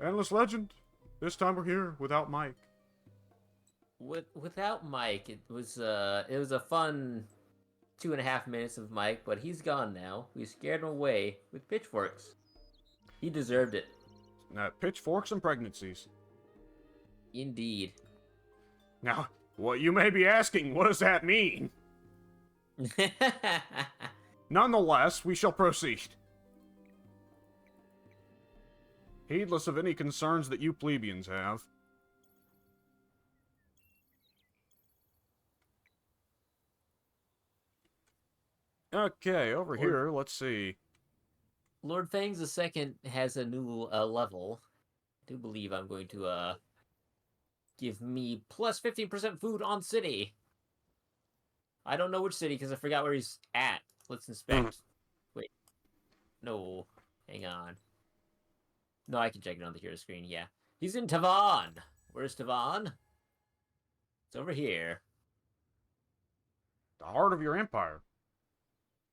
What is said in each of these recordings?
Endless Legend. This time we're here without Mike. Without Mike, it was a fun 2.5 minutes of Mike, but he's gone now. We scared him away with pitchforks. He deserved it. Pitchforks and pregnancies. Indeed. Now, what you may be asking, what does that mean? Nonetheless, we shall proceed. Heedless of any concerns that you plebeians have. Okay, over here, let's see. Lord Fangs II has a new level. I do believe I'm going to give me plus 15% food on city. I don't know which city because I forgot where he's at. Let's inspect. Wait. No. Hang on. No, I can check it on the hero screen. Yeah. He's in Tavan. Where's Tavan? It's over here. The heart of your empire.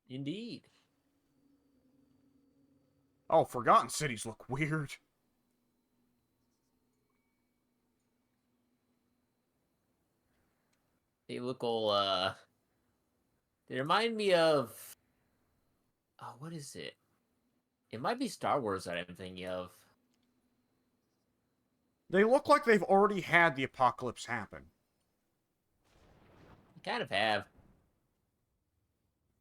Indeed. Oh, Forgotten Cities look weird. They look all, they remind me of... Oh, what is it? It might be Star Wars that I'm thinking of. They look like they've already had the apocalypse happen. You kind of have.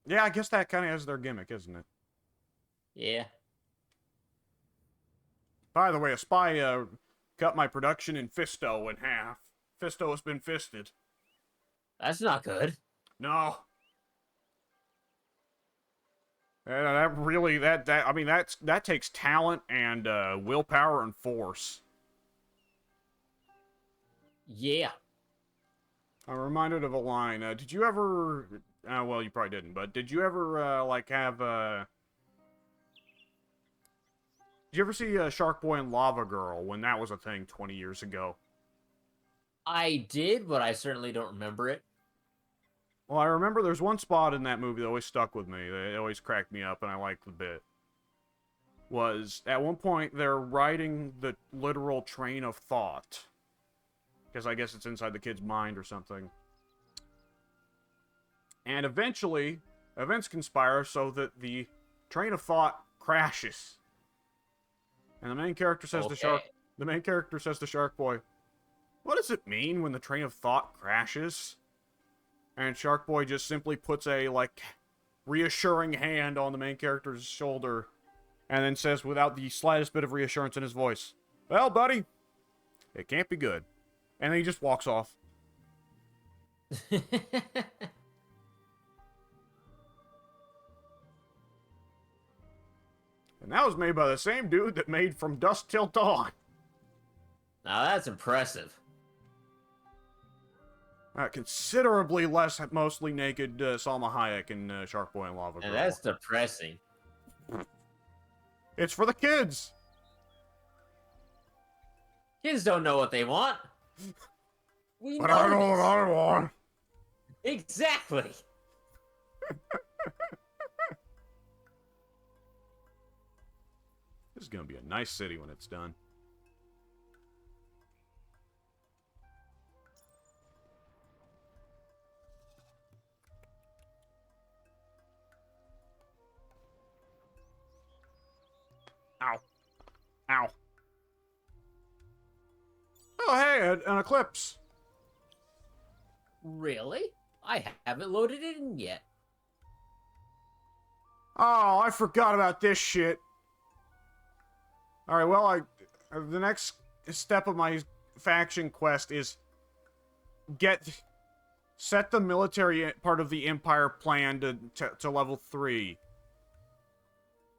Yeah, I guess that kind of is their gimmick, isn't it? Yeah. By the way, a spy cut my production in Fisto in half. Fisto has been fisted. That's not good. No. That really, I mean, that takes talent and willpower and force. Yeah. I'm reminded of a line. Did you ever? Well, you probably didn't. But did you ever like have? Did you ever see Shark Boy and Lava Girl when that was a thing 20 years ago? I did, but I certainly don't remember it. Well, I remember there's one spot in that movie that always stuck with me. They always cracked me up, and I liked the bit. Was at one point they're riding the literal train of thought. Because I guess it's inside the kid's mind or something. And eventually, events conspire so that the train of thought crashes. And the main character says the main character says to Shark Boy, "What does it mean when the train of thought crashes?" And Shark Boy just simply puts a, like, reassuring hand on the main character's shoulder, and then says, without the slightest bit of reassurance in his voice, "Well, buddy, it can't be good." And then he just walks off. And that was made by the same dude that made From Dusk Till Dawn. Now that's impressive. Considerably less mostly naked Salma Hayek in Shark Boy and Lava Girl. And that's depressing. It's for the kids. Kids don't know what they want. But I know what I want. Exactly. This is gonna be a nice city when it's done. Ow. Ow. Oh, hey, an eclipse. Really? I haven't loaded it in yet. Oh, I forgot about this shit. Alright, well, the next step of my faction quest is set the military part of the Empire plan to level 3.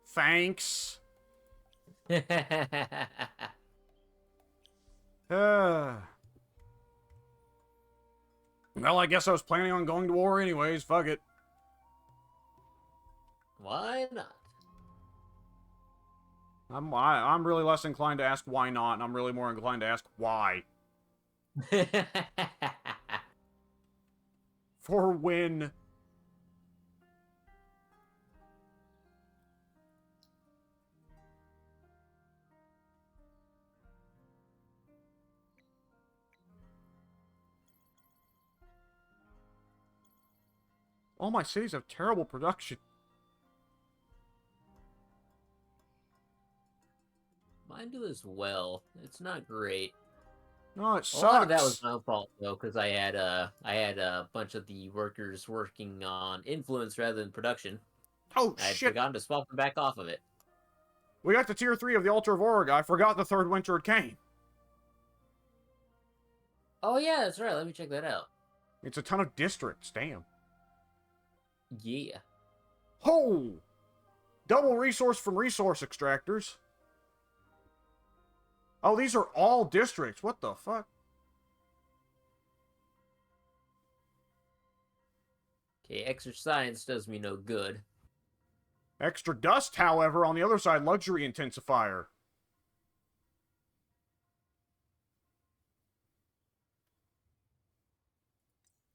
Thanks. Well, I guess I was planning on going to war anyways. Fuck it. Why not? I'm really less inclined to ask why not, and I'm really more inclined to ask why. For when. all my cities have terrible production. Mine do as well. It's not great. No, it sucks. A lot of that was my fault though, because I had a bunch of the workers working on influence rather than production. Oh I had shit! forgotten to swap them back off of it. We got to tier 3 of the Altar of Org. I forgot the third winter came. Oh yeah, that's right. Let me check that out. It's a ton of districts. Damn. Yeah. Ho! Double resource from resource extractors. Oh, these are all districts. What the fuck? Okay, extra science does me no good. Extra dust, however, on the other side, luxury intensifier.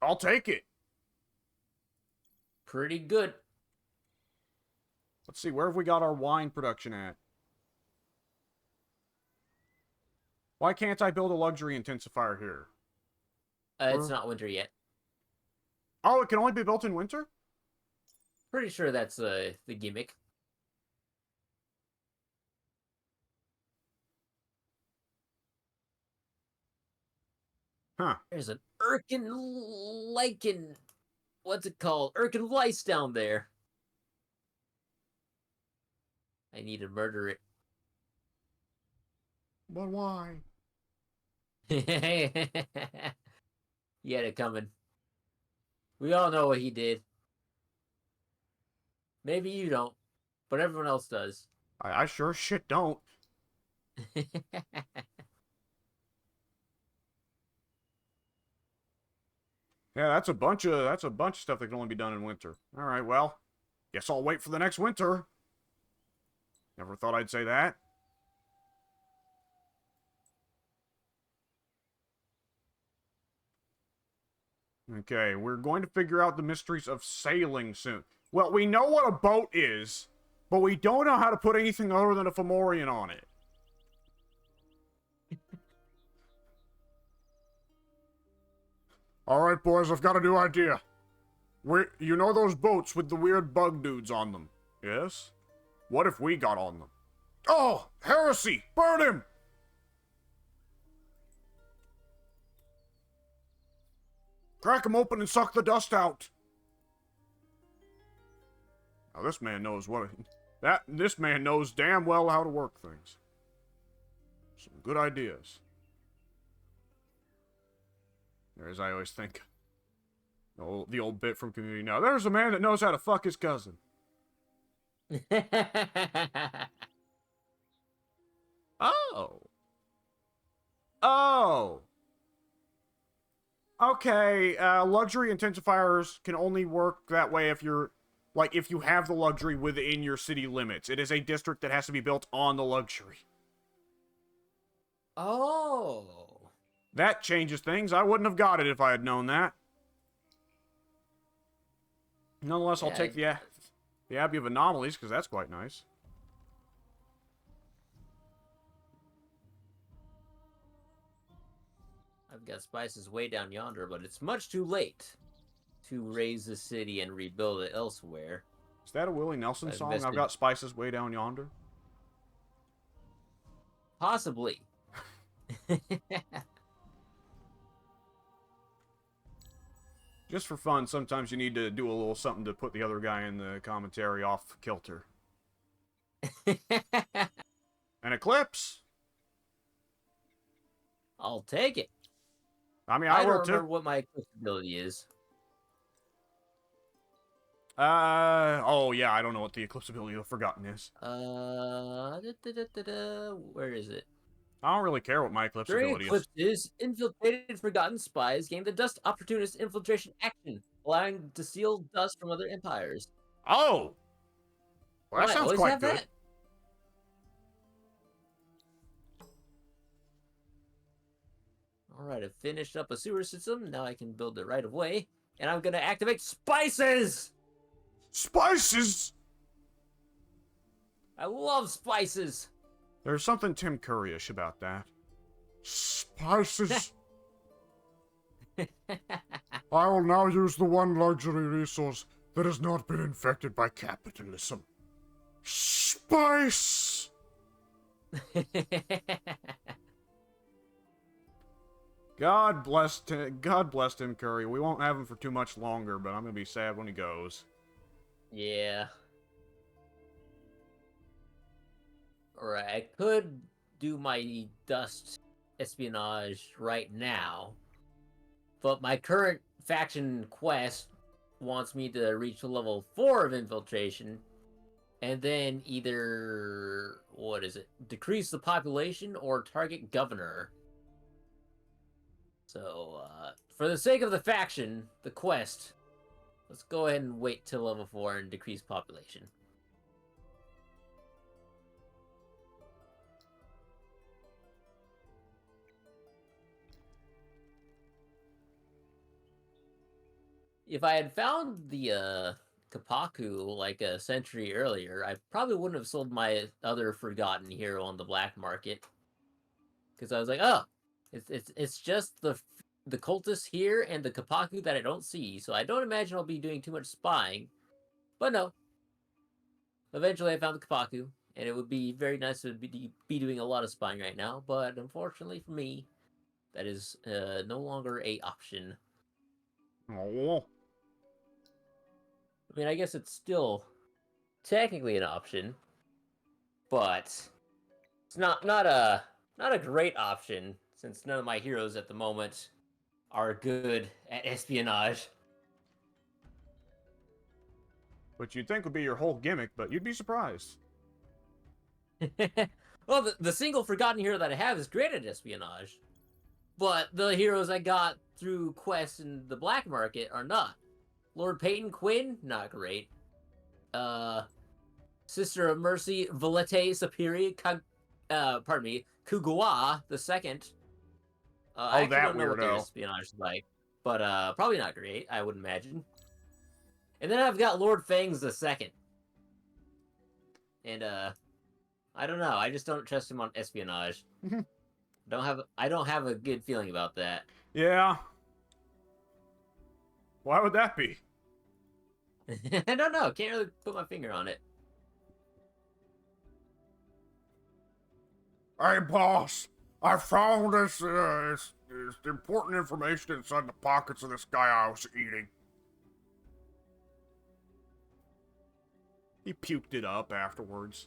I'll take it. Pretty good. Let's see, where have we got our wine production at? Why can't I build a luxury intensifier here? It's not winter yet. Oh, it can only be built in winter? Pretty sure that's the gimmick. Huh. There's an Urkin lichen. What's it called? Urkin lice down there. I need to murder it. But why? He had it coming. We all know what he did. Maybe you don't, but everyone else does. I sure shit don't. Yeah, that's a bunch of stuff that can only be done in winter. All right, well, guess I'll wait for the next winter. Never thought I'd say that. Okay, we're going to figure out the mysteries of sailing soon. Well, we know what a boat is, but we don't know how to put anything other than a Fomorian on it. Alright, boys, I've got a new idea. You know those boats with the weird bug dudes on them? Yes? What if we got on them? Oh! Heresy! Burn him! Crack him open and suck the dust out! Now this man knows this man knows damn well how to work things. Some good ideas. Or as I always think, the old bit from Community Now. There's a man that knows how to fuck his cousin. Oh. Oh. Okay, luxury intensifiers can only work that way if you're, like, if you have the luxury within your city limits. It is a district that has to be built on the luxury. Oh. That changes things. I wouldn't have got it if I had known that. Nonetheless, I'll take the Abbey of Anomalies, because that's quite nice. I've got spices way down yonder, but it's much too late to raise the city and rebuild it elsewhere. Is that a Willie Nelson song? I've got spices way down yonder? Possibly. Just for fun, sometimes you need to do a little something to put the other guy in the commentary off kilter. An eclipse! I'll take it. I mean, I don't remember what my eclipse ability is. Oh yeah, I don't know what the eclipse ability of Forgotten is. Where is it? I don't really care what my eclipse ability is. Infiltrated Forgotten Spies gain the Dust Opportunist Infiltration action, allowing to steal dust from other empires. Oh! Well, that sounds quite good. Alright, I've finished up a sewer system. Now I can build it right away. And I'm gonna activate spices! Spices?! I love spices! There's something Tim Curry-ish about that. Spices. I will now use the one luxury resource that has not been infected by capitalism. Spice! God bless Tim Curry. We won't have him for too much longer, but I'm gonna be sad when he goes. Yeah. Alright, I could do my dust espionage right now, but my current faction quest wants me to reach level 4 of infiltration, and then either, decrease the population or target governor. So, for the sake of the faction, the quest, let's go ahead and wait till level 4 and decrease population. If I had found the Kapaku like a century earlier, I probably wouldn't have sold my other forgotten hero on the black market. Because I was like, oh, it's just the cultists here and the Kapaku that I don't see, so I don't imagine I'll be doing too much spying. But no. Eventually I found the Kapaku, and it would be very nice to be doing a lot of spying right now, but unfortunately for me, that is no longer a option. Oh. I mean, I guess it's still technically an option, but it's not a great option since none of my heroes at the moment are good at espionage. Which you'd think would be your whole gimmick, but you'd be surprised. Well, the single forgotten hero that I have is great at espionage, but the heroes I got through quests in the black market are not. Lord Peyton Quinn, not great. Sister of Mercy, Valete Superior, Kugua the second. I actually don't know what their espionage is like, but probably not great, I would imagine. And then I've got Lord Fangs the second. And I don't know, I just don't trust him on espionage. I don't have a good feeling about that. Yeah. Why would that be? I don't know. Can't really put my finger on it. Hey, boss. I found this important information inside the pockets of this guy I was eating. He puked it up afterwards.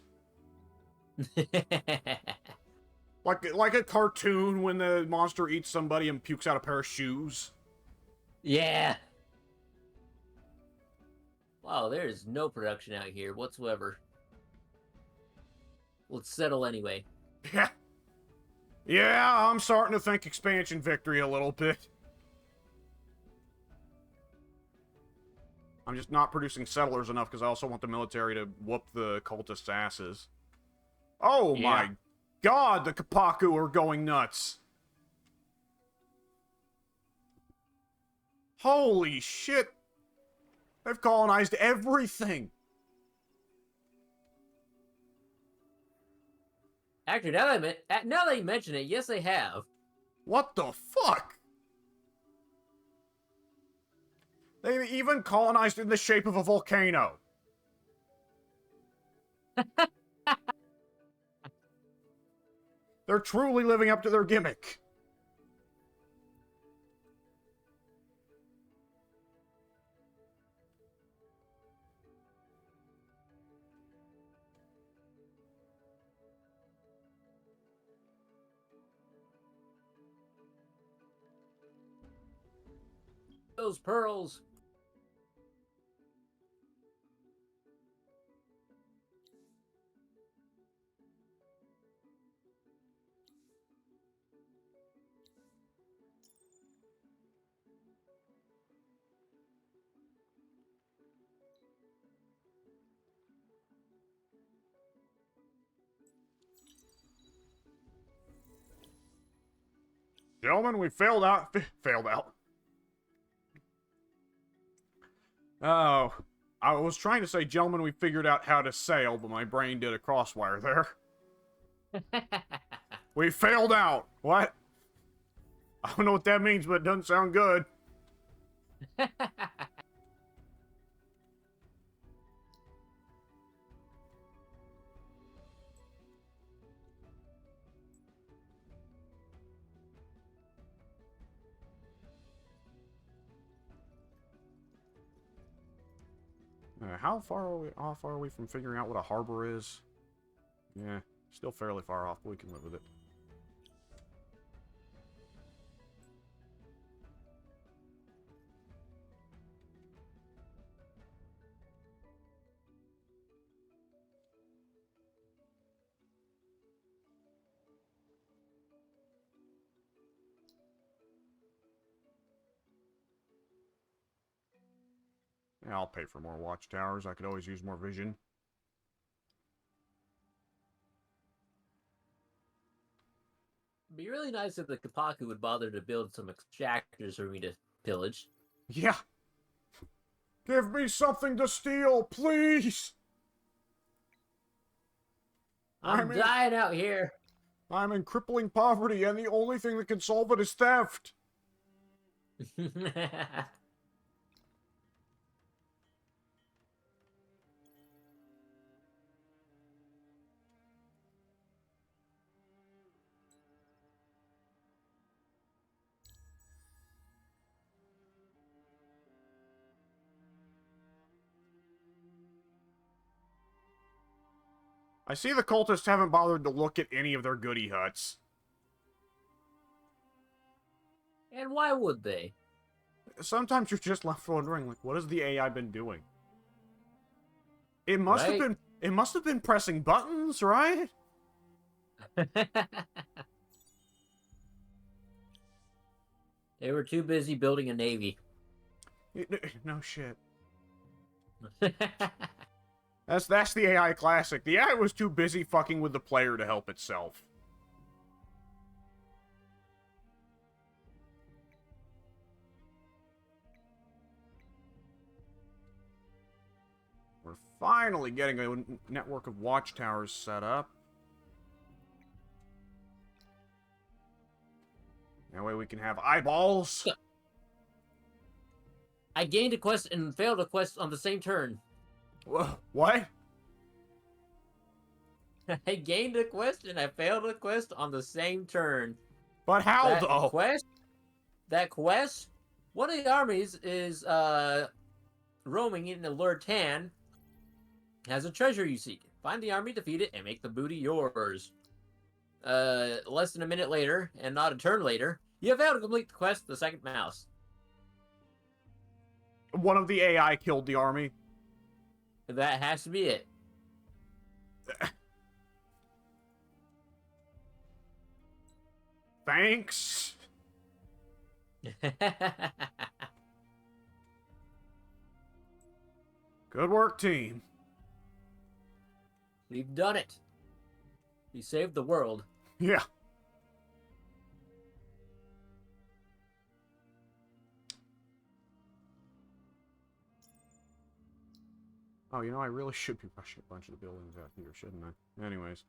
Like a cartoon when the monster eats somebody and pukes out a pair of shoes. Yeah. Wow, there is no production out here whatsoever. Let's settle anyway. Yeah. Yeah, I'm starting to think expansion victory a little bit. I'm just not producing settlers enough because I also want the military to whoop the cultists' asses. Oh my god, the Kapaku are going nuts. Holy shit. They've colonized everything. Actually, now that you mention it, yes, they have. What the fuck? They even colonized in the shape of a volcano. They're truly living up to their gimmick. Those pearls. Gentlemen, we failed out. Oh, I was trying to say, gentlemen, we figured out how to sail, but my brain did a crosswire there. We failed out. What? I don't know what that means, but it doesn't sound good. How far are we from figuring out what a harbor is? Yeah, still fairly far off, but we can live with it. Yeah, I'll pay for more watchtowers. I could always use more vision. It'd be really nice if the Kapaku would bother to build some extractors for me to pillage. Yeah. Give me something to steal, please! I'm dying out here. I'm in crippling poverty, and the only thing that can solve it is theft. I see the cultists haven't bothered to look at any of their goody huts. And why would they? Sometimes you're just left wondering, like, what has the AI been doing? It must have been pressing buttons, right? They were too busy building a navy. No shit. That's the AI classic. The AI was too busy fucking with the player to help itself. We're finally getting a network of watchtowers set up. That way we can have eyeballs. I gained a quest and failed a quest on the same turn. What? I gained a quest and I failed a quest on the same turn. But how, though? That quest, one of the armies is roaming in the Lurtan, has a treasure you seek. Find the army, defeat it, and make the booty yours. Less than a minute later, and not a turn later, you have failed to complete the quest, the second mouse. One of the AI killed the army. That has to be it. Thanks. Good work, team. We've done it. We saved the world. Yeah. Oh, you know, I really should be rushing a bunch of the buildings out here, shouldn't I? Anyways.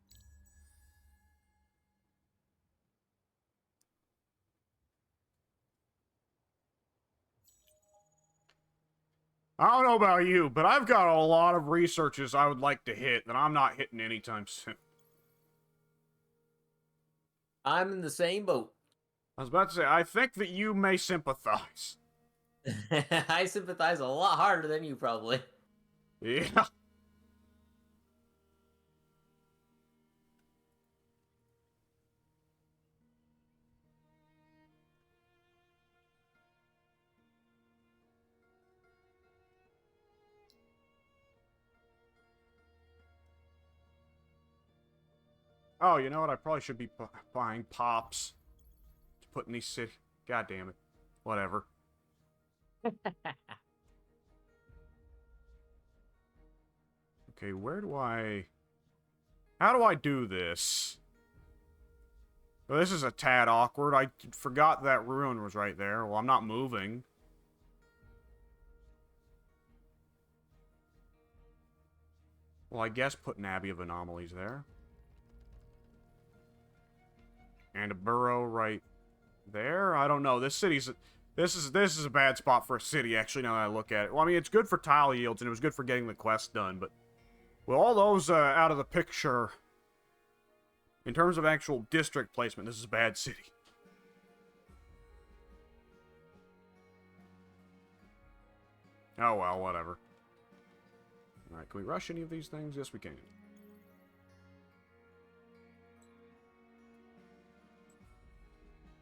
I don't know about you, but I've got a lot of researches I would like to hit that I'm not hitting anytime soon. I'm in the same boat. I was about to say, I think that you may sympathize. I sympathize a lot harder than you, probably. Yeah. Oh, you know what? I probably should be buying pops to put in these city. God damn it. Whatever. Okay, where do I... How do I do this? Well, this is a tad awkward. I forgot that ruin was right there. Well, I'm not moving. Well, I guess put an Abbey of Anomalies there. And a burrow right there. I don't know. This city's... This is a bad spot for a city, actually, now that I look at it. Well, I mean, it's good for tile yields, and it was good for getting the quest done, but... With all those out of the picture, in terms of actual district placement, this is a bad city. Oh well, whatever. Can we rush any of these things? Yes, we can.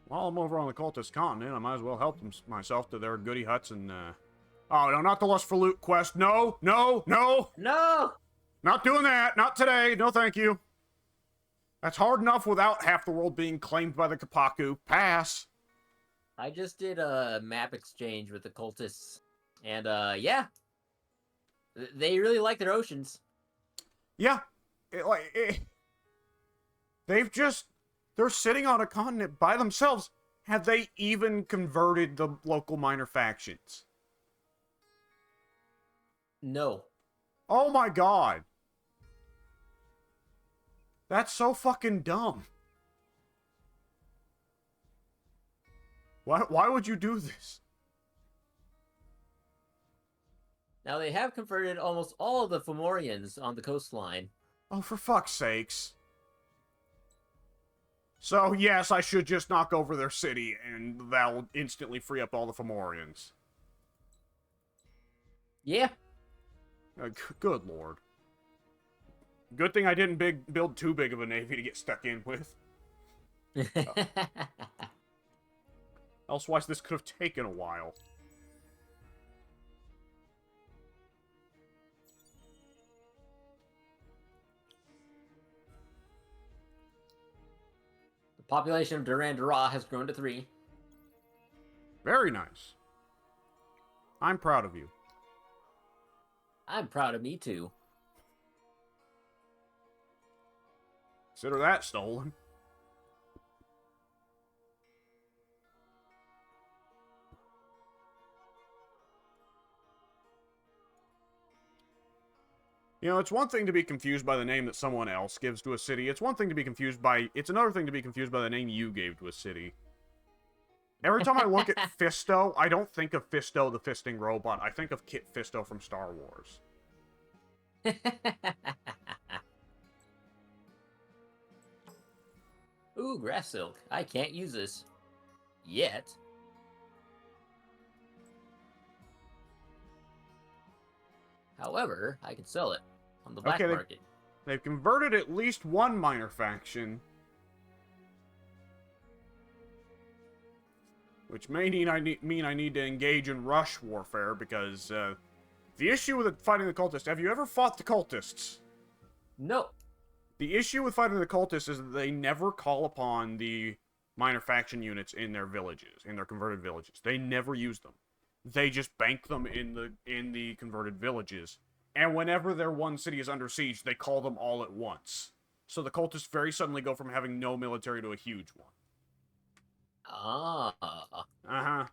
While I'm over on the cultist continent, I might as well help myself to their goody huts and, Oh, no, not the Lust for Loot quest. No, no, no! No! Not doing that! Not today! No, thank you. That's hard enough without half the world being claimed by the Kapaku. Pass! I just did a map exchange with the cultists. And, yeah. They really like their oceans. Yeah. They're sitting on a continent by themselves. Have they even converted the local minor factions? No. Oh my god. That's so fucking dumb. Why would you do this? Now, they have converted almost all of the Fomorians on the coastline. Oh, for fuck's sakes. So, yes, I should just knock over their city, and that'll instantly free up all the Fomorians. Yeah. Good lord. Good thing I didn't build too big of a navy to get stuck in with. Elsewise, this could have taken a while. The population of Durandara has grown to 3. Very nice. I'm proud of you. I'm proud of me, too. Consider that stolen. You know, it's one thing to be confused by the name that someone else gives to a city. It's one thing to be confused by... It's another thing to be confused by the name you gave to a city. Every time I look at Fisto, I don't think of Fisto the fisting robot. I think of Kit Fisto from Star Wars. Ooh, grass silk. I can't use this. Yet. However, I can sell it on the black market. They've converted at least one minor faction. Which may mean I need to engage in rush warfare, because the issue with fighting the cultists... Have you ever fought the cultists? No. The issue with fighting the cultists is that they never call upon the minor faction units in their villages, in their converted villages. They never use them. They just bank them in the converted villages. And whenever their one city is under siege, they call them all at once. So the cultists very suddenly go from having no military to a huge one. Ah. Uh-huh.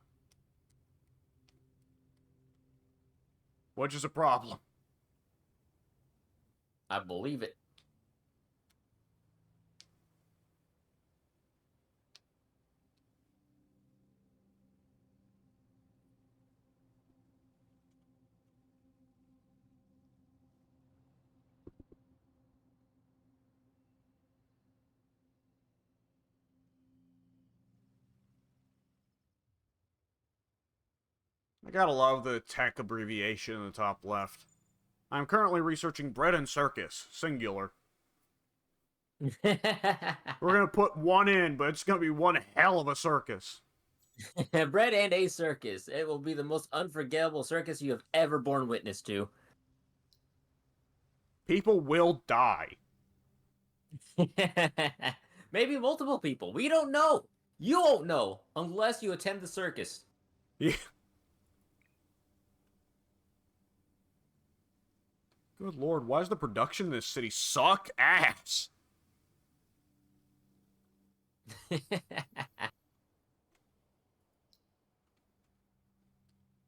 Which is a problem. I believe it. I gotta love the tech abbreviation in the top left. I'm currently researching bread and circus, singular. We're gonna put one in, but it's gonna be one hell of a circus. Bread and a circus. It will be the most unforgettable circus you have ever borne witness to. People will die. Maybe multiple people. We don't know. You won't know unless you attend the circus. Yeah. Good lord, why does the production in this city suck ass?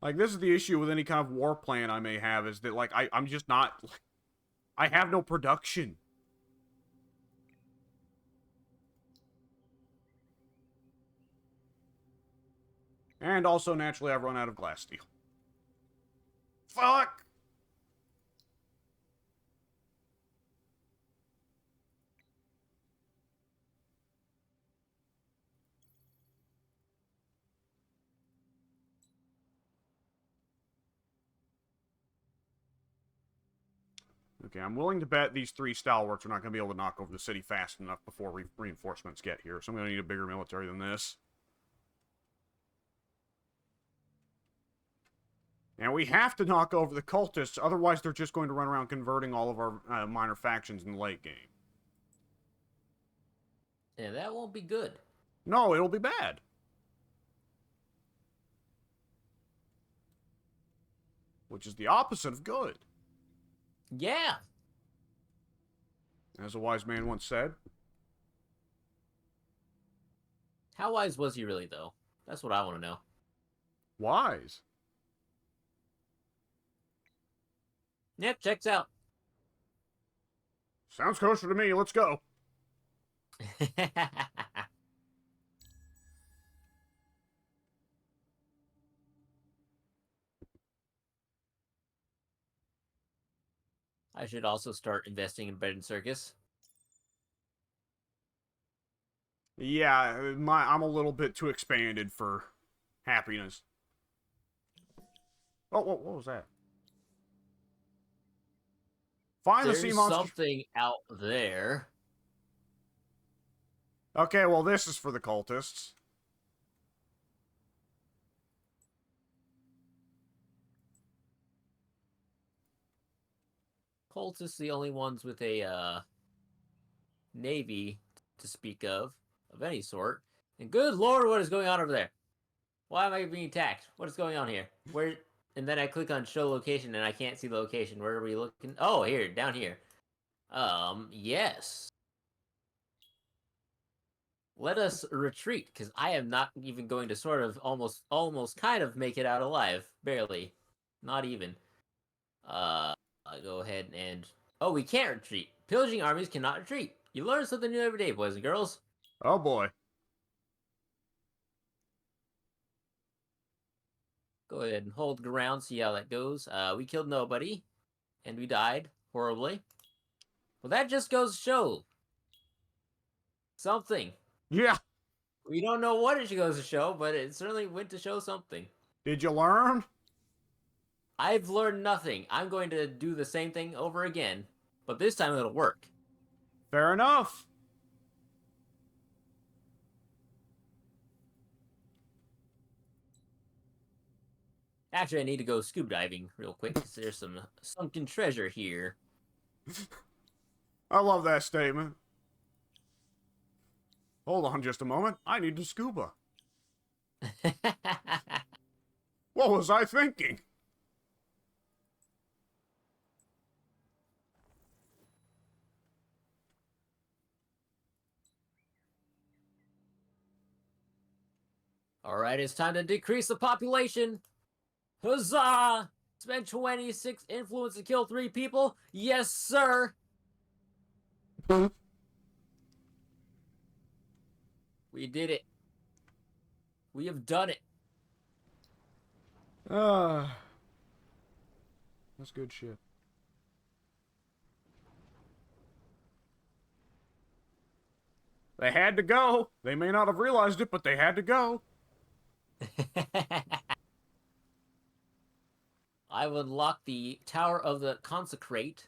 Like, this is the issue with any kind of war plan I may have, is that, like, I'm just not... Like, I have no production. And also, naturally, I've run out of glass steel. Fuck! Okay, I'm willing to bet these 3 stalwarts are not going to be able to knock over the city fast enough before reinforcements get here, so I'm going to need a bigger military than this. And we have to knock over the cultists, otherwise they're just going to run around converting all of our minor factions in the late game. Yeah, that won't be good. No, it'll be bad. Which is the opposite of good. Yeah. As a wise man once said. How wise was he really, though? That's what I want to know. Wise? Yep, checks out. Sounds kosher to me. Let's go. I should also start investing in Bread and Circus. Yeah, I'm a little bit too expanded for happiness. Oh, what was that? Find the sea monster. There's something out there. Okay, well, this is for the cultists. Cultists the only ones with a navy to speak of any sort. And good lord, what is going on over there? Why am I being attacked? What is going on here? Where? And then I click on show location and I can't see the location. Where are we looking? Oh, here, down here. Yes. Let us retreat, because I am not even going to sort of almost kind of make it out alive. Barely. Not even. I'll go ahead and... Oh, we can't retreat. Pillaging armies cannot retreat. You learn something new every day, boys and girls. Oh, boy. Go ahead and hold ground, see how that goes. We killed nobody, and we died horribly. Well, that just goes to show something. Yeah. We don't know what it goes to show, but it certainly went to show something. Did you learn? I've learned nothing. I'm going to do the same thing over again, but this time it'll work. Fair enough. Actually, I need to go scuba diving real quick, because there's some sunken treasure here. I love that statement. Hold on just a moment. I need to scuba. What was I thinking? Alright, it's time to decrease the population. Huzzah! Spend 26 influence to kill 3 people? Yes, sir! We did it. We have done it. That's good shit. They had to go. They may not have realized it, but they had to go. I've unlocked the Tower of the Consecrate.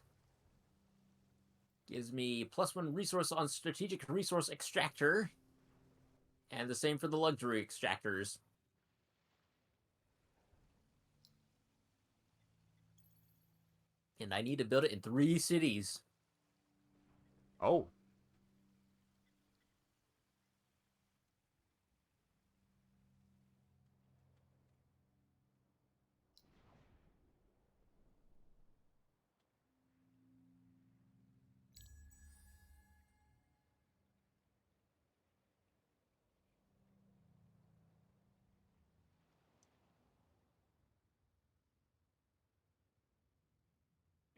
Gives me +1 resource on Strategic Resource Extractor. And the same for the Luxury Extractors. And I need to build it in 3 cities. Oh.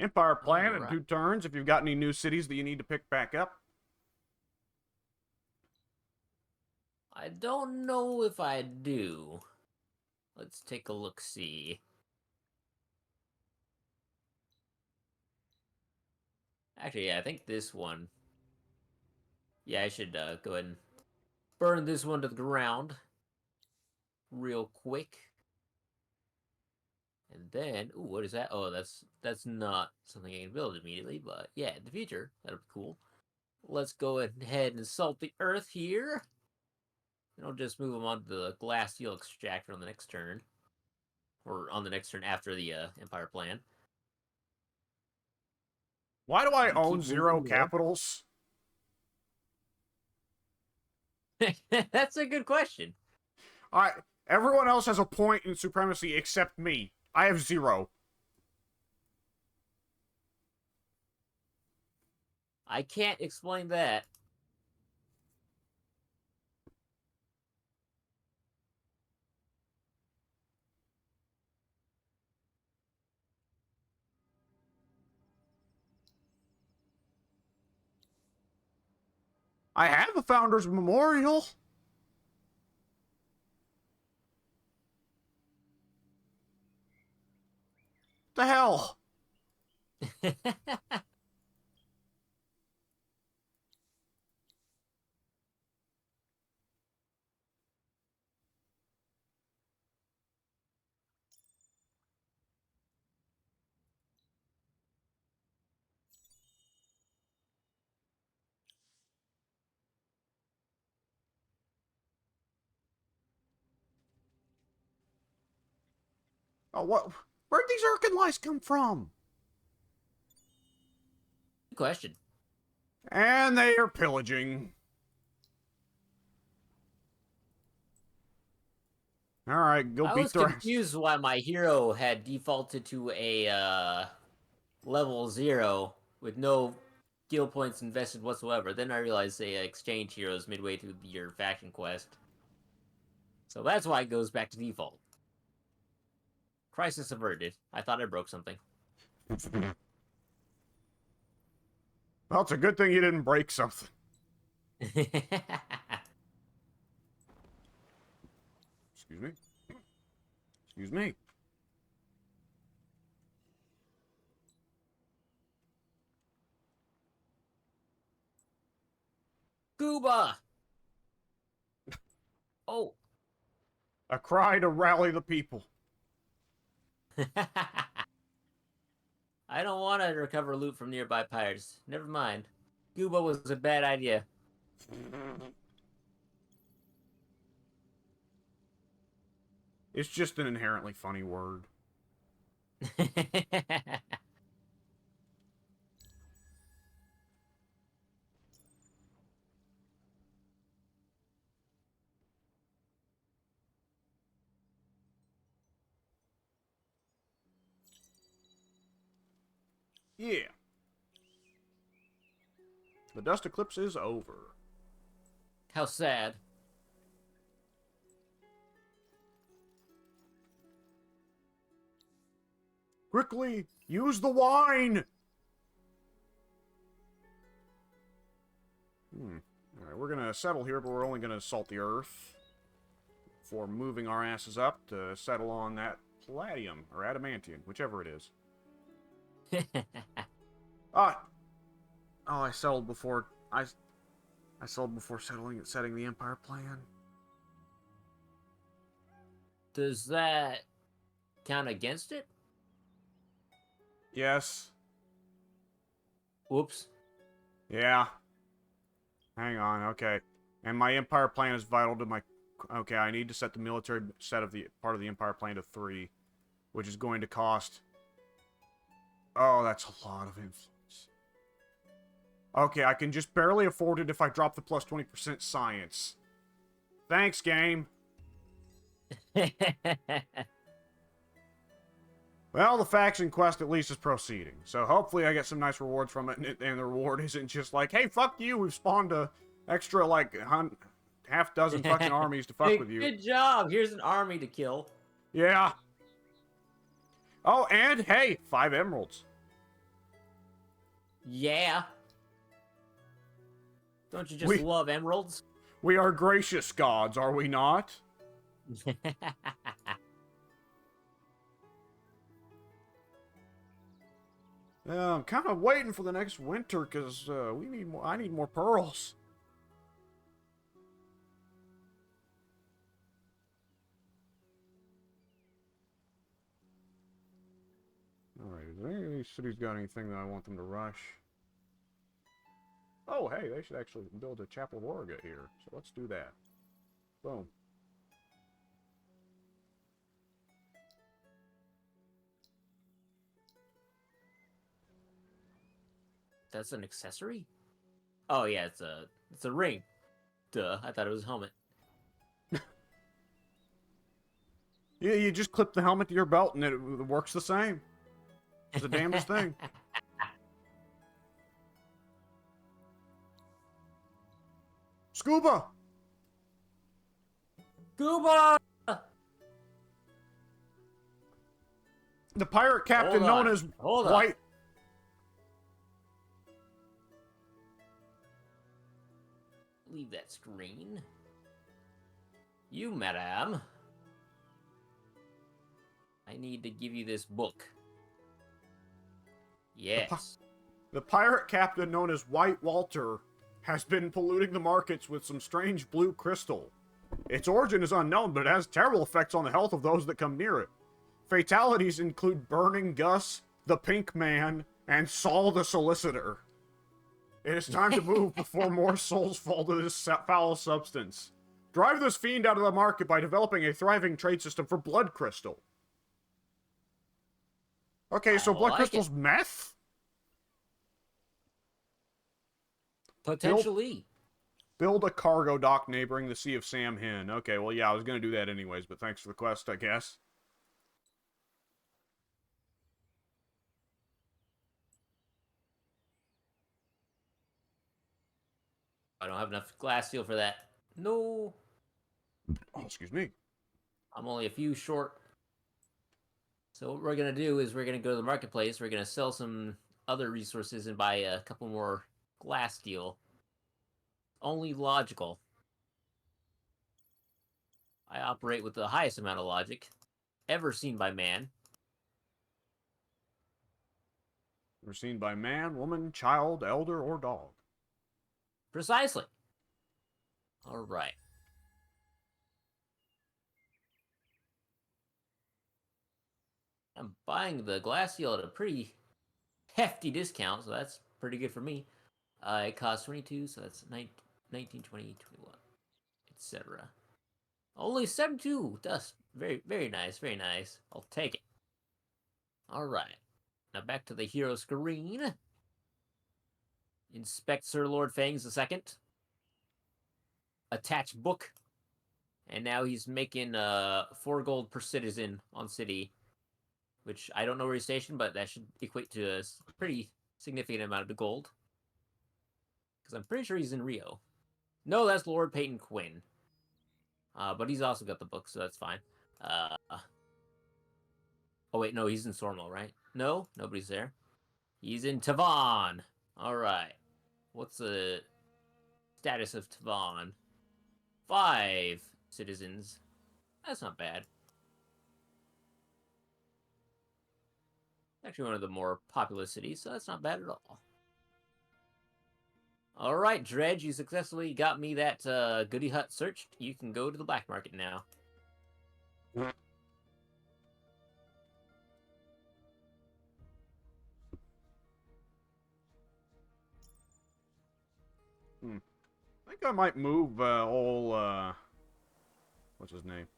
Empire plan in 2 turns if you've got any new cities that you need to pick back up. I don't know if I do. Let's take a look-see. Actually, yeah, I think this one... Yeah, I should go ahead and burn this one to the ground. Real quick. And then, ooh, what is that? Oh, that's not something I can build immediately, but yeah, in the future, that'll be cool. Let's go ahead and salt the earth here. And I'll just move them onto the glass steel extractor on the next turn. Or on the next turn after the Empire plan. Why do I You own keep 0 moving there. capitals? That's a good question. Everyone else has a point in supremacy except me. I have 0. I can't explain that. I have a Founders Memorial. The hell? Oh, what? Where'd these Irken lice come from? Good question. And they are pillaging. Alright, go I beat was their ass. confused why my hero had defaulted to a level 0 with no skill points invested whatsoever. Then I realized they exchange heroes midway through your faction quest. So that's why it goes back to default. Crisis averted. I thought I broke something. Well, it's a good thing you didn't break something. Excuse me. Excuse me. Gooba! Oh. A cry to rally the people. I don't want to recover loot from nearby pyres. Never mind. Gooba was a bad idea. It's just an inherently funny word. Yeah. The dust eclipse is over. How sad. Quickly, use the wine! Alright, we're gonna settle here, but we're only gonna salt the earth before moving our asses up to settle on that palladium, or adamantium, whichever it is. Ah! Oh, I settled before... I settled before setting the Empire plan. Does that count against it? Yes. Whoops. Yeah. Hang on, okay. And my Empire plan is vital to my... Okay, I need to set the military set of the part of the Empire plan to 3, which is going to cost... Oh, that's a lot of influence. Okay, I can just barely afford it if I drop the plus 20% science. Thanks, game. Well, the faction quest at least is proceeding, so hopefully I get some nice rewards from it, and the reward isn't just like, hey, fuck you, we've spawned a extra, like, half dozen fucking armies to fuck with you. Good job! Here's an army to kill. Yeah. Oh, and, hey, 5 emeralds. Yeah. Don't you just love emeralds? We are gracious gods, are we not? I'm kind of waiting for the next winter because we need more. I need more pearls. Alright, is any of these cities got anything that I want them to rush? Oh, hey, they should actually build a Chapel of Orga here. So let's do that. Boom. That's an accessory? Oh yeah, it's a ring. Duh, I thought it was a helmet. Yeah, you just clip the helmet to your belt and it works the same. It's the damnedest thing. Scuba! Scuba! The pirate captain known as White... Leave that screen. You, madame. I need to give you this book. Yes. The pirate captain known as White Walter has been polluting the markets with some strange blue crystal. Its origin is unknown, but it has terrible effects on the health of those that come near it. Fatalities include Burning Gus, the Pink Man, and Saul the Solicitor. It is time to move before more souls fall to this foul substance. Drive this fiend out of the market by developing a thriving trade system for blood crystal. Okay, so blood crystal's meth? Potentially. Build a cargo dock neighboring the Sea of Sam Hin. Okay, well, yeah, I was going to do that anyways, but thanks for the quest, I guess. I don't have enough glass steel for that. No. Oh, excuse me. I'm only a few short. So what we're going to do is we're going to go to the marketplace. We're going to sell some other resources and buy a couple more glass steel. Only logical. I operate with the highest amount of logic ever seen by man. Ever seen by man, woman, child, elder, or dog. Precisely. All right. I'm buying the glass steel at a pretty hefty discount, so that's pretty good for me. It costs 22, so that's 19, 20, 21, etc. Only 72 dust. Very, very nice, very nice. I'll take it. All right. Now back to the hero screen. Inspect Sir Lord Fangs II. Attach book. And now he's making 4 gold per citizen on city. Which I don't know where he's stationed, but that should equate to a pretty significant amount of the gold. Because I'm pretty sure he's in Rio. No, that's Lord Peyton Quinn. But he's also got the book, so that's fine. Oh, wait, no, he's in Sormel, right? No, nobody's there. He's in Tavon. All right. What's the status of Tavon? 5 citizens. That's not bad. Actually one of the more populous cities, so that's not bad at all. Alright, Dredge, you successfully got me that goodie hut searched. You can go to the black market now. I think I might move what's his name?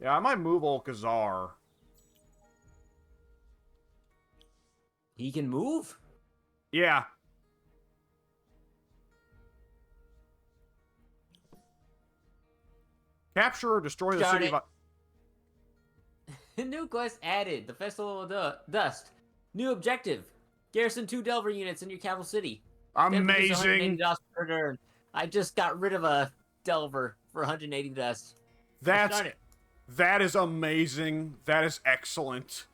Yeah, I might move old Khazar. He can move? Yeah. Capture or destroy the city of... New quest added. The Festival of Dust. New objective. Garrison 2 Delver units in your capital city. Amazing. Dust per turn. I just got rid of a Delver for 180 dust. That is amazing. That is excellent.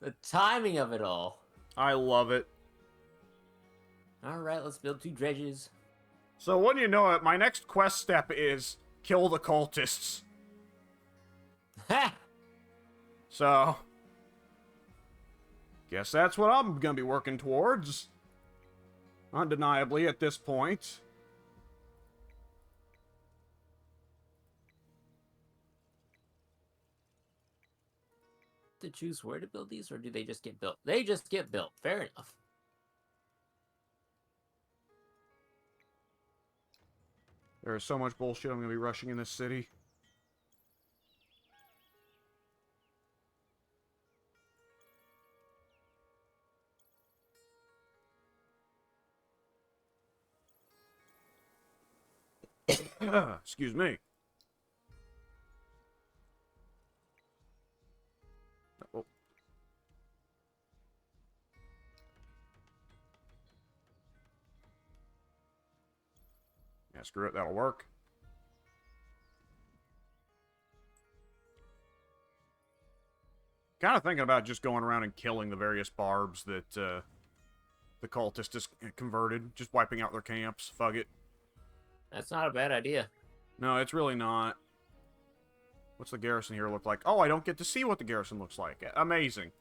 The timing of it all. I love it. Alright, let's build 2 dredges. So, wouldn't you know it, my next quest step is kill the cultists. Ha! So, guess that's what I'm gonna be working towards. Undeniably at this point. to choose where to build these, or do they just get built? They just get built. Fair enough. There is so much bullshit I'm going to be rushing in this city. Excuse me. Oh. Yeah, screw it. That'll work. Kind of thinking about just going around and killing the various barbs that the cultist is converted. Just wiping out their camps. Fuck it. That's not a bad idea. No, it's really not. What's the garrison here look like? Oh, I don't get to see what the garrison looks like. Amazing.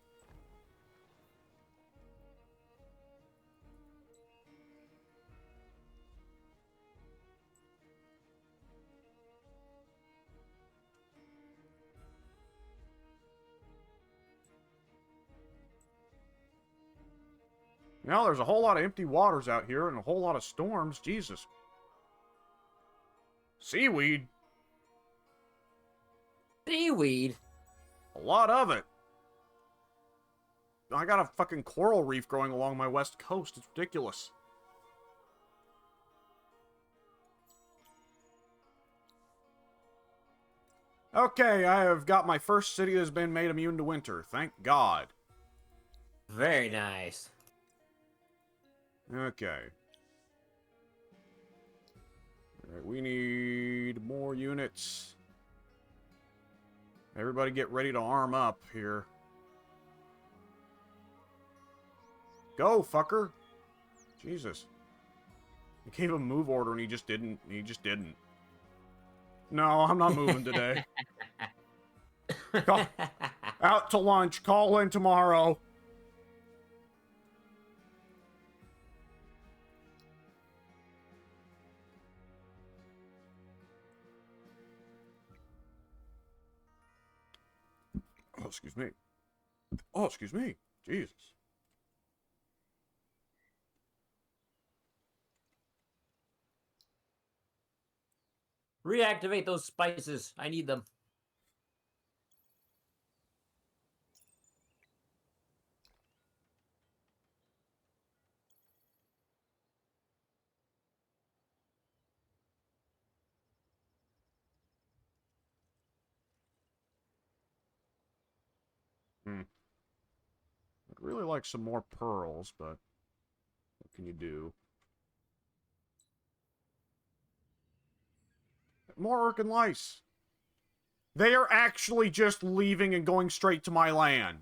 Now there's a whole lot of empty waters out here and a whole lot of storms. Jesus. Seaweed. Seaweed? A lot of it. I got a fucking coral reef growing along my west coast. It's ridiculous. Okay, I have got my first city that has been made immune to winter. Thank God. Very nice. Okay. Alright, we need more units. Everybody get ready to arm up here. Go, fucker! Jesus. I gave him a move order and he just didn't. He just didn't. No, I'm not moving today. Out to lunch. Call in tomorrow. Oh, excuse me. Oh, excuse me. Jesus. Reactivate those spices. I need them. I'd really like some more pearls, but what can you do? More Urkin lice. They are actually just leaving and going straight to my land.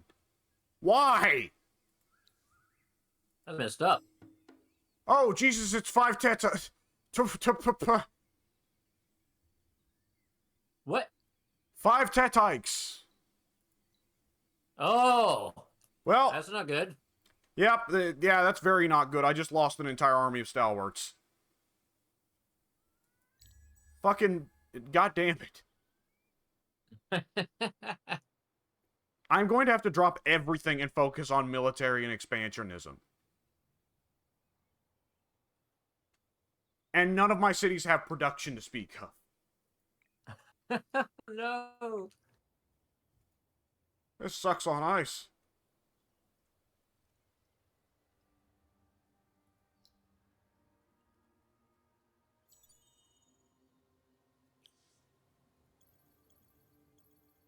Why? That's messed up. Oh, Jesus, it's 5 teta... What? 5 tetikes. Oh! Well, That's not good. yep, yeah, that's very not good. I just lost an entire army of stalwarts. Fucking... God damn it. I'm going to have to drop everything and focus on military and expansionism. And none of my cities have production to speak of. No. This sucks on ice.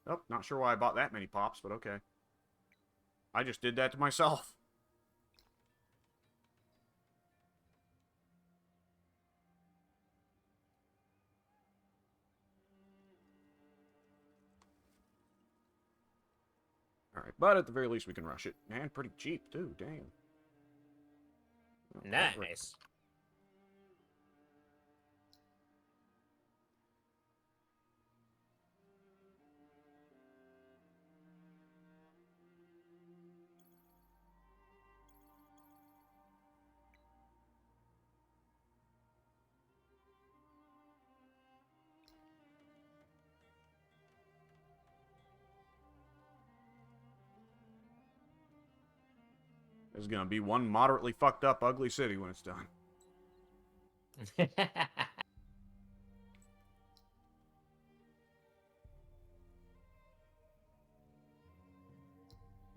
Oh, not sure why I bought that many pops, but okay. I just did that to myself. Alright, but at the very least we can rush it. And pretty cheap, too, damn. Oh, Nice. It's gonna be one moderately fucked up, ugly city when it's done.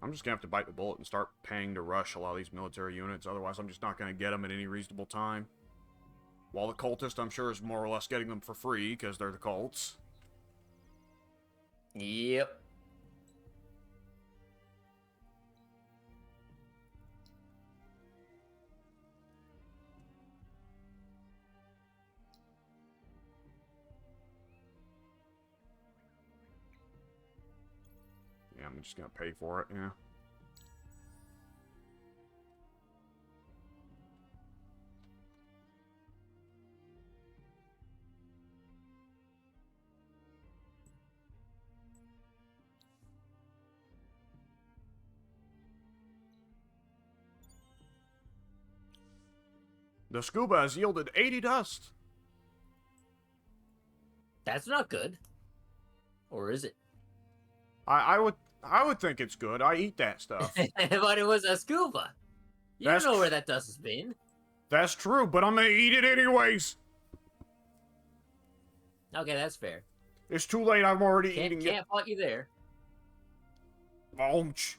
I'm just gonna have to bite the bullet and start paying to rush a lot of these military units. Otherwise, I'm just not gonna get them at any reasonable time. While the cultist, I'm sure, is more or less getting them for free because they're the cults. Yep. Yeah, I'm just gonna pay for it, yeah. The scuba has yielded 80 dust. That's not good. Or is it? I would think it's good. I eat that stuff. But it was a scuba. You That's don't know where that dust has been. That's true, but I'm gonna eat it anyways. Okay, that's fair. It's too late. I'm already eating Can't fault you there. it. Ouch.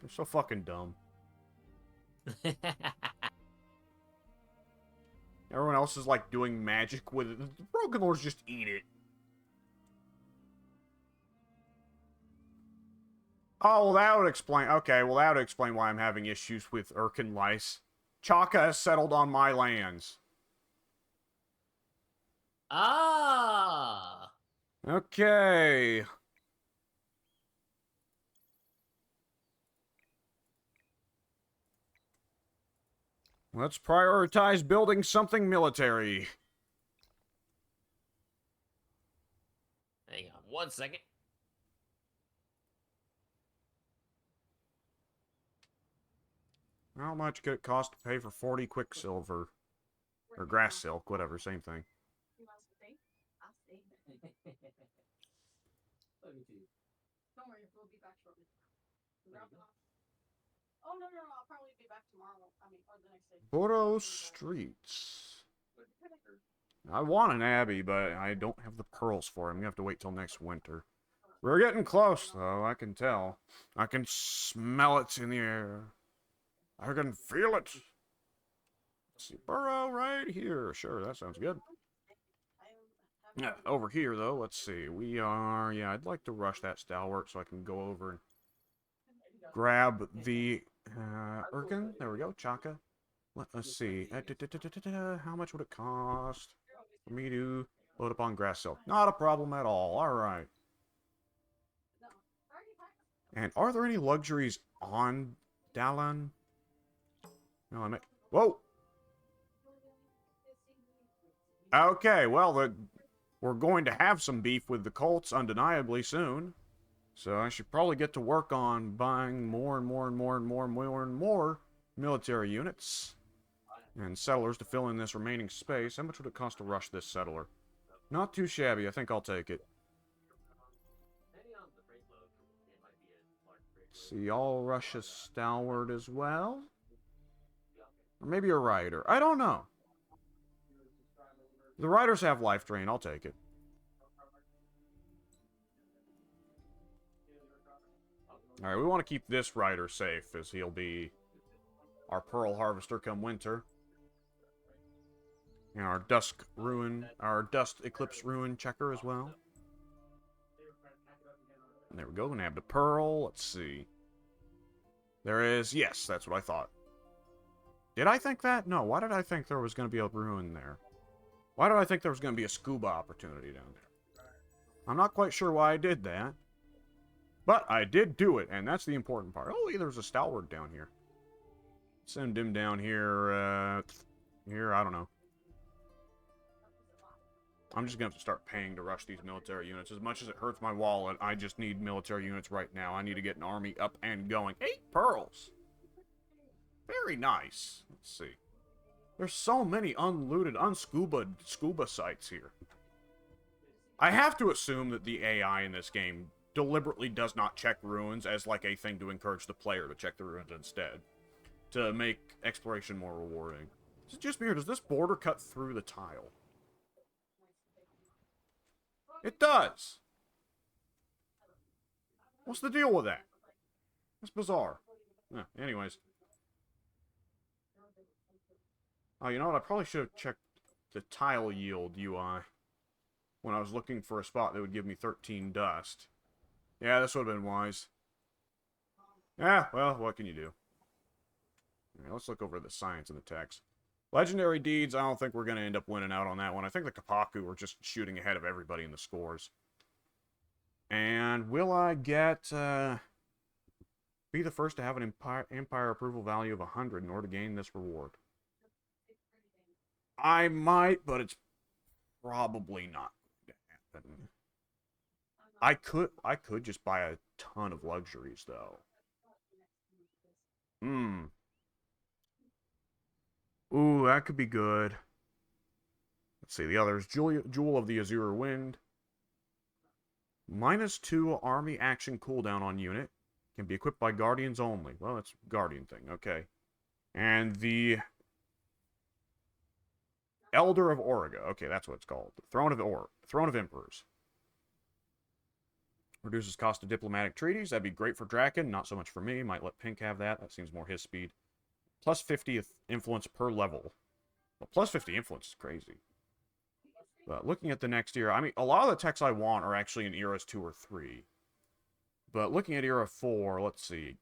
They're so fucking dumb. Everyone else is like doing magic with it. The Broken Lords just eat it. Oh, well, that would explain. Okay, well, that would explain why I'm having issues with Urkin lice. Chaka has settled on my lands. Ah. Okay. Let's prioritize building something military. Hang on 1 second. How much could it cost to pay for 40 Quicksilver? Or Grass Silk, whatever, same thing. Don't worry, we'll be back shortly. Oh, no, I'll probably be back tomorrow. I mean, or the next day. Boro Streets. I want an abbey, but I don't have the pearls for it. I'm gonna have to wait till next winter. We're getting close, though, I can tell. I can smell it in the air. I can feel it. Let's see, Boro right here. Sure, that sounds good. Yeah, over here, though, let's see. We are... Yeah, I'd like to rush that stalwart so I can go over and grab the Urkin. There we go, Chaka. Let's see. How much would it cost for me to load up on Grass Silk? Not a problem at all. All right. And are there any luxuries on Dallin? No, I mean... Whoa! Okay, well, we're going to have some beef with the cults undeniably soon. So I should probably get to work on buying more and more military units and settlers to fill in this remaining space. How much would it cost to rush this settler? Not too shabby. I think I'll take it. See, I'll rush a stalwart as well. Or maybe a rider. I don't know. The riders have life drain. I'll take it. Alright, we want to keep this rider safe, as he'll be our Pearl Harvester come winter. And our Dust Eclipse Ruin checker as well. And there we go, gonna have the Pearl, let's see. There is, yes, that's what I thought. Did I think that? No, why did I think there was gonna be a ruin there? Why did I think there was gonna be a scuba opportunity down there? I'm not quite sure why I did that. But I did do it, and that's the important part. Oh, yeah, there's a stalwart down here. Send him down here, here, I don't know. I'm just going to have to start paying to rush these military units. As much as it hurts my wallet, I just need military units right now. I need to get an army up and going. 8 pearls! Very nice. Let's see. There's so many unlooted, scuba sites here. I have to assume that the AI in this game deliberately does not check ruins as like a thing to encourage the player to check the ruins instead, to make exploration more rewarding. Is it just me, or does this border cut through the tile? It does! What's the deal with that? That's bizarre. Anyways. Oh, you know what? I probably should have checked the tile yield UI when I was looking for a spot that would give me 13 dust. Yeah, this would have been wise. Yeah, well, what can you do? Alright, let's look over the science in the text. Legendary Deeds, I don't think we're going to end up winning out on that one. I think the Kapaku are just shooting ahead of everybody in the scores. And will I get... be the first to have an Empire approval value of 100 in order to gain this reward? I might, but it's probably not going to happen. I could just buy a ton of luxuries, though. Ooh, that could be good. Let's see, the others. Jewel of the Azure Wind. -2 army action cooldown on unit. Can be equipped by Guardians only. Well, that's a Guardian thing, okay. And the Elder of Origa. Okay, that's what it's called. The Throne of Emperors. Reduces cost of diplomatic treaties. That'd be great for Draken. Not so much for me. Might let Pink have that. That seems more his speed. Plus 50 influence per level. Well, plus 50 influence is crazy. But looking at the next era, I mean, a lot of the techs I want are actually in eras 2 or 3. But looking at era 4, let's see.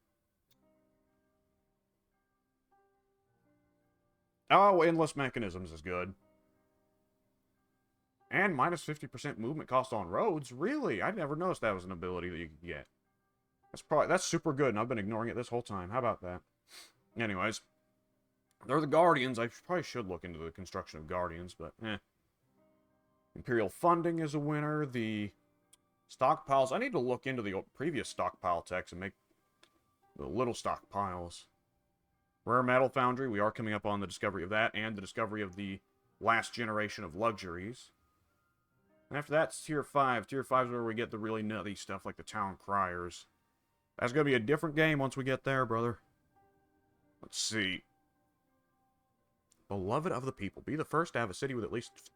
Oh, Endless Mechanisms is good. And minus 50% movement cost on roads? Really? I never noticed that was an ability that you could get. That's super good, and I've been ignoring it this whole time. How about that? Anyways. They're the Guardians. I probably should look into the construction of Guardians, but eh. Imperial Funding is a winner. The stockpiles. I need to look into the previous stockpile techs and make the little stockpiles. Rare Metal Foundry. We are coming up on the discovery of that, and the discovery of the last generation of luxuries. And after that's Tier 5. Tier 5 is where we get the really nutty stuff like the Town Criers. That's going to be a different game once we get there, brother. Let's see. Beloved of the people. Be the first to have a city with at least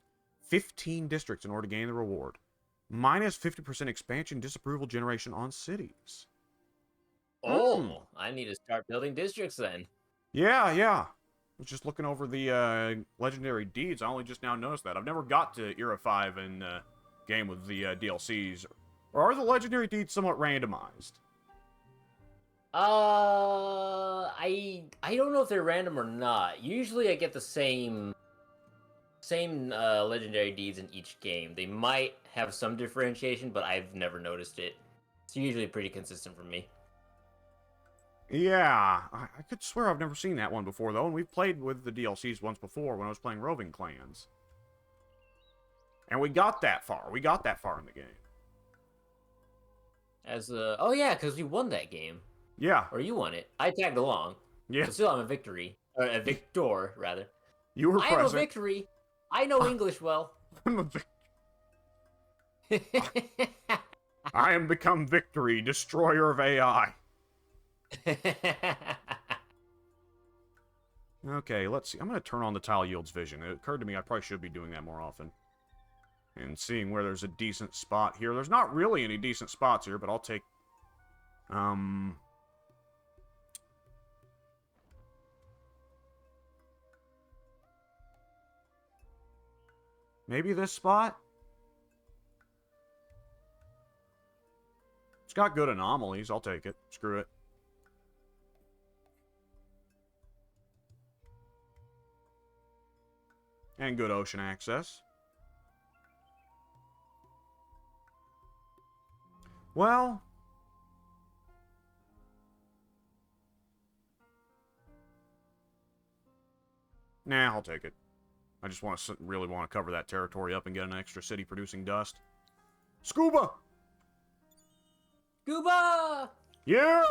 15 districts in order to gain the reward. Minus 50% expansion disapproval generation on cities. Oh, I need to start building districts then. Yeah, yeah. I was just looking over the Legendary Deeds. I only just now noticed that. I've never got to Era 5 in game with the DLCs. Or are the Legendary Deeds somewhat randomized? I don't know if they're random or not. Usually I get the same legendary deeds in each game. They might have some differentiation, but I've never noticed it. It's usually pretty consistent for me. Yeah, I could swear I've never seen that one before, though, and we've played with the DLCs once before when I was playing Roving Clans. And we got that far. We got that far in the game. Oh yeah, because we won that game. Yeah. Or you won it. I tagged along. Yeah. But still, I'm a victory. Or a victor, rather. You were present. I'm a victory. I know English well. I am become victory, destroyer of AI. Okay, let's see. I'm going to turn on the tile yields vision. It occurred to me I probably should be doing that more often. And seeing where there's a decent spot here. There's not really any decent spots here, but I'll take... maybe this spot? It's got good anomalies. I'll take it. Screw it. And good ocean access. Well... nah, I'll take it. I just really want to cover that territory up and get an extra city producing dust. Scuba! Scuba! Yeah!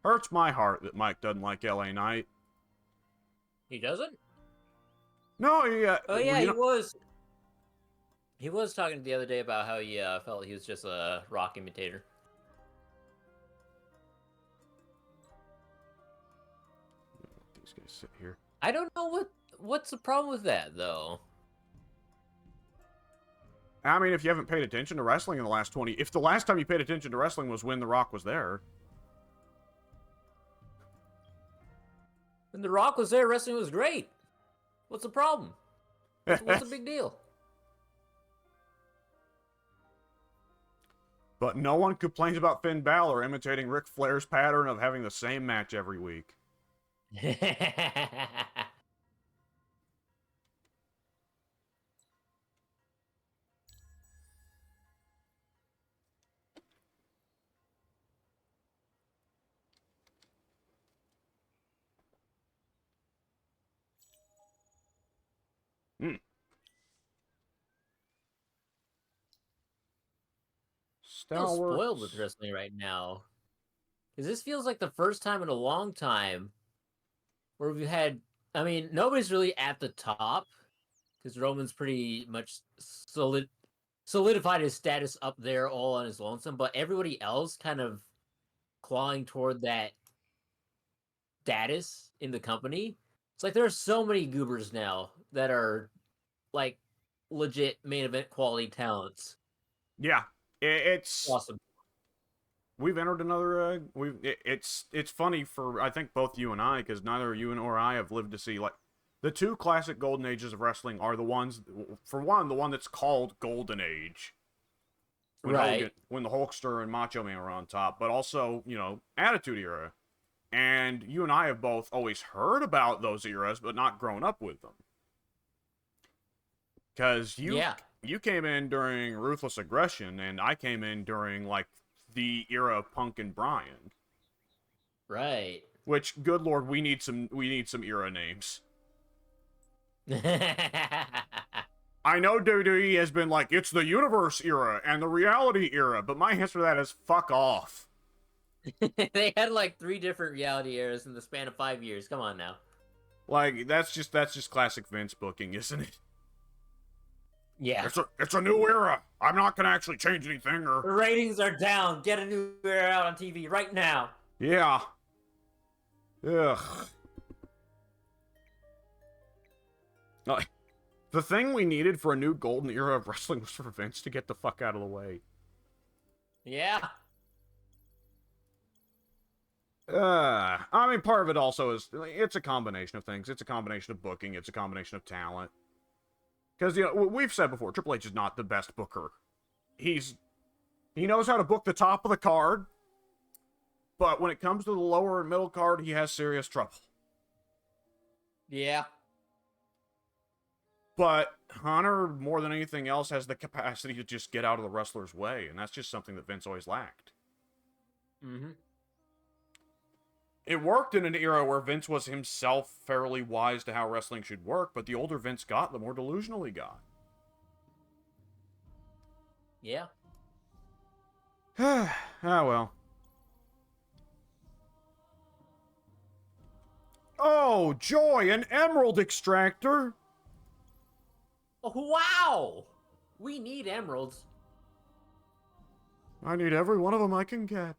Hurts my heart that Mike doesn't like LA Knight. He doesn't? No, he... oh yeah, he was. He was talking the other day about how he felt he was just a rock imitator. These guys sit here. I don't know what's the problem with that though. I mean, if you haven't paid attention to wrestling in the last 20... If the last time you paid attention to wrestling was when The Rock was there... When The Rock was there, wrestling was great. What's the problem? What's the big deal? But no one complains about Finn Balor imitating Ric Flair's pattern of having the same match every week. Still spoiled with wrestling right now. Because this feels like the first time in a long time where we've had... I mean, nobody's really at the top. Because Roman's pretty much solidified his status up there all on his lonesome. But everybody else kind of clawing toward that status in the company. It's like there are so many goobers now that are like legit main event quality talents. Yeah, it's awesome. We've entered another. It's funny for I think both you and I, because neither you nor I have lived to see like the two classic golden ages of wrestling are the ones. For one, the one that's called Golden Age, when when the Hulkster and Macho Man were on top, but also Attitude Era, and you and I have both always heard about those eras, but not grown up with them. Because you came in during Ruthless Aggression, and I came in during like the era of Punk and Bryan. Right. Which, good lord, we need some era names. I know WWE has been like, it's the Universe era and the Reality era, but my answer to that is fuck off. They had like 3 different reality eras in the span of 5 years. Come on now. Like, that's just classic Vince booking, isn't it? Yeah. It's a new era. I'm not gonna actually change anything or... The ratings are down. Get a new era out on TV right now. Yeah. Ugh. The thing we needed for a new golden era of wrestling was for Vince to get the fuck out of the way. Yeah. I mean, part of it also is, it's a combination of things. It's a combination of booking. It's a combination of talent. Because, we've said before, Triple H is not the best booker. He knows how to book the top of the card, but when it comes to the lower and middle card, he has serious trouble. Yeah. But Hunter, more than anything else, has the capacity to just get out of the wrestler's way, and that's just something that Vince always lacked. Mm-hmm. It worked in an era where Vince was himself fairly wise to how wrestling should work, but the older Vince got, the more delusional he got. Yeah. Ah, well. Oh, joy, an emerald extractor! Oh, wow! We need emeralds. I need every one of them I can get.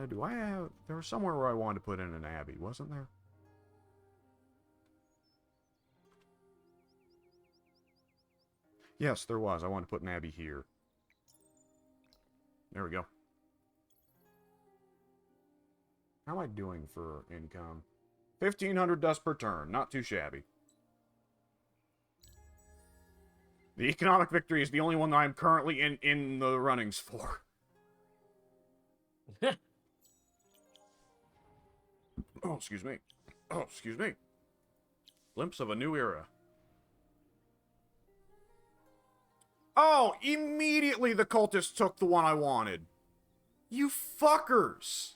Do I have... There was somewhere where I wanted to put in an abbey, wasn't there? Yes, there was. I wanted to put an abbey here. There we go. How am I doing for income? 1,500 dust per turn. Not too shabby. The economic victory is the only one that I'm currently in the runnings for. Oh, excuse me. Oh, excuse me. Glimpse of a new era. Oh, immediately the cultists took the one I wanted. You fuckers!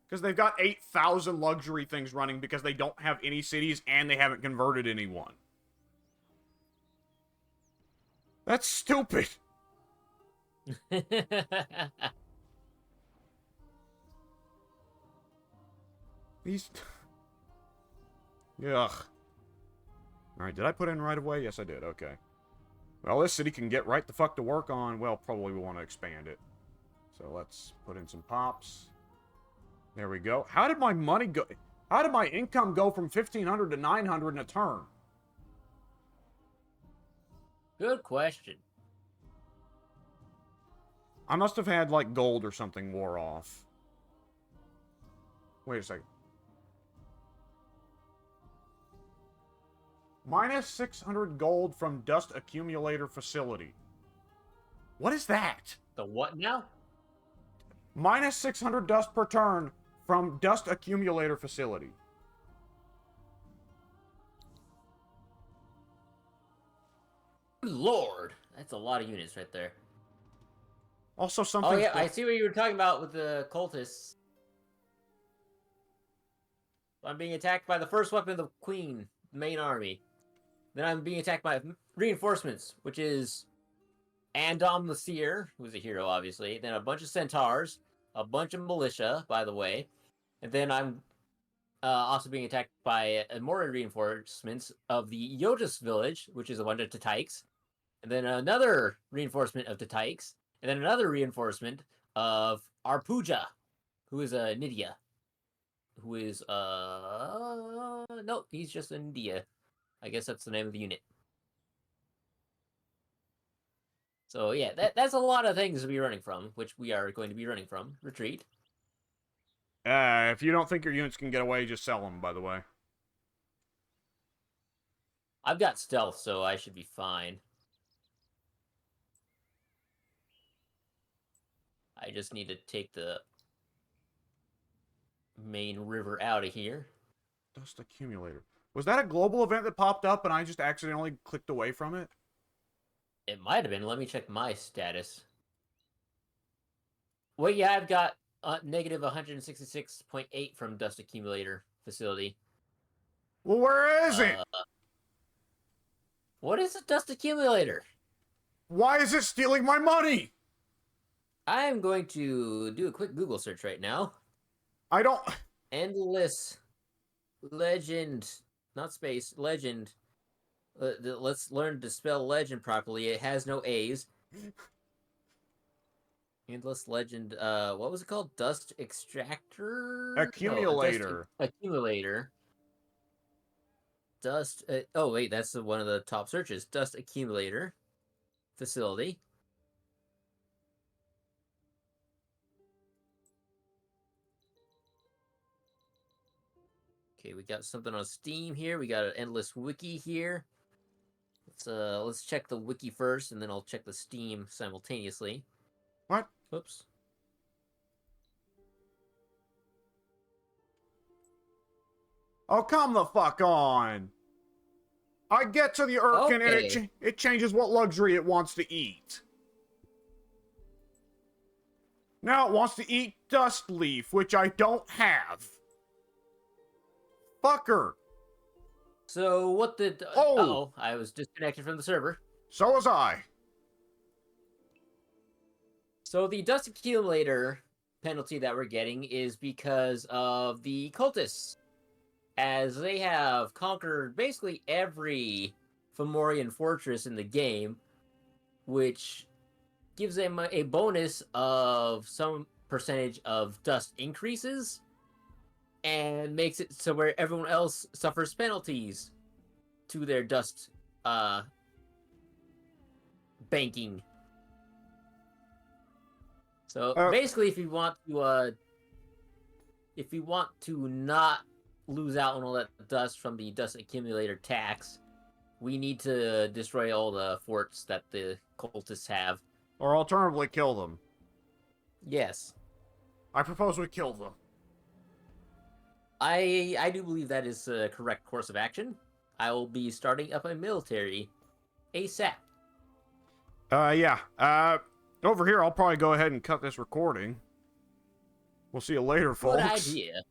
Because they've got 8,000 luxury things running because they don't have any cities and they haven't converted anyone. That's stupid. These... Ugh. Alright, did I put in right away? Yes, I did. Okay. Well, this city can get right the fuck to work on. Well, probably we want to expand it. So let's put in some pops. There we go. How did my money go? How did my income go from 1,500 to 900 in a turn? Good question. I must have had, like, gold or something wore off. Wait a second. Minus 600 gold from dust accumulator facility. What is that? The what now? Minus 600 dust per turn from dust accumulator facility. Good Lord, that's a lot of units right there. Also, something. Oh yeah, I see what you were talking about with the cultists. I'm being attacked by the first weapon of the Queen, the main army. Then I'm being attacked by reinforcements, which is Andom the Seer, who's a hero, obviously. Then a bunch of centaurs, a bunch of militia, by the way. And then I'm also being attacked by more reinforcements of the Yotus village, which is a bunch of Tataiks. And then another reinforcement of Tataiks. And then another reinforcement of Arpuja, who is a Nydia. Who is, no, he's just a Nydia. I guess that's the name of the unit. So yeah, that's a lot of things to be running from, which we are going to be running from. Retreat. If you don't think your units can get away, just sell them, by the way. I've got stealth, so I should be fine. I just need to take the main river out of here. Dust accumulator. Was that a global event that popped up and I just accidentally clicked away from it? It might have been. Let me check my status. Well, yeah, I've got negative 166.8 from dust accumulator facility. Well, where is it? What is a dust accumulator? Why is it stealing my money? I am going to do a quick Google search right now. I don't... Endless legend, not space, legend. Let's learn to spell legend properly. It has no A's. Endless legend, what was it called? Dust extractor? Accumulator. No, dust accumulator. Dust, oh wait, that's one of the top searches. Dust accumulator facility. Okay, we got something on Steam here. We got an endless wiki here. Let's check the wiki first, and then I'll check the Steam simultaneously. What? Oops. Oh, come the fuck on. I get to the Irkin and it changes what luxury it wants to eat. Now it wants to eat Dust Leaf, which I don't have. Fucker. So what did... Oh! I was disconnected from the server. So was I. So the dust accumulator penalty that we're getting is because of the cultists. As they have conquered basically every Fomorian fortress in the game, which gives them a bonus of some percentage of dust increases, and makes it so where everyone else suffers penalties to their dust banking. So basically, if you want to not lose out on all that dust from the dust accumulator tax, we need to destroy all the forts that the cultists have. Or alternatively, kill them. Yes. I propose we kill them. I do believe that is a correct course of action. I will be starting up a military ASAP. Yeah. Over here, I'll probably go ahead and cut this recording. We'll see you later, folks. Good idea.